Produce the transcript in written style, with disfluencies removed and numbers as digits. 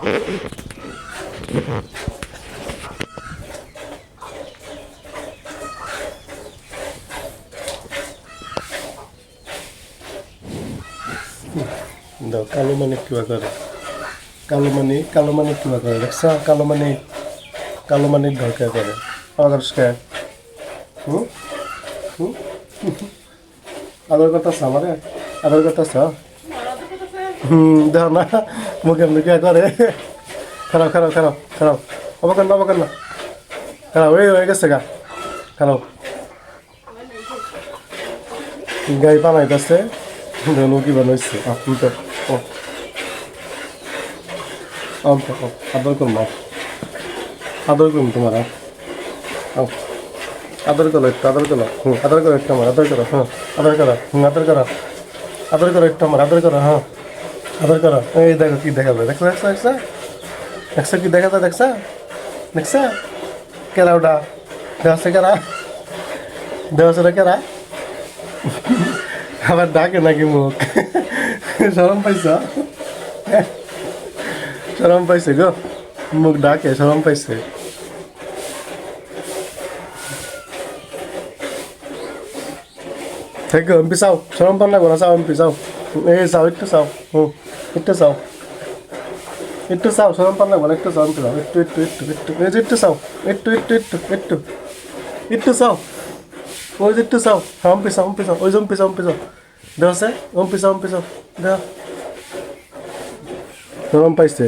দাও কালো মানিক কিবা করে কালো মানিক কিবা করে দেখছ কালো মানিক ঢলকা করে আবার হুম হুম আদর কথা আমারে আদর কথা দেখো না মুখে মুখে করে খারাপ অবকান না খারাপ হয়ে গেছে গা খারাপ গাই বানাইতেছে ধনু কি বানাইছে আপনি তো আদর করুন তোমার আদর করো একটু আদর করো আদর করো একটু আমার আদর করো আদর করো একটু আমার আদর করো আদর করো এই দেখো কি দেখা যায় দেখছো কি দেখা যায় দেখছা কেরা ওটা দেখছে কেরা আবার ডাকে নাকি মুখ শরম পাইছে গো মুখ ডাকে শরম পাইছে থেকে এমপি চাও শরম পান না গোনা চাও এমপি চাও এই চাও একটু চাও একটু চাও শরম পান না গোনা একটু চাও একটু এই যে একটু চাও একটু চাও ওই যে একটু চাও এমপি চাও ওই যে এমপি চাও দেওয়া আছে এমপি চাও দেওয়া শরম পাইছে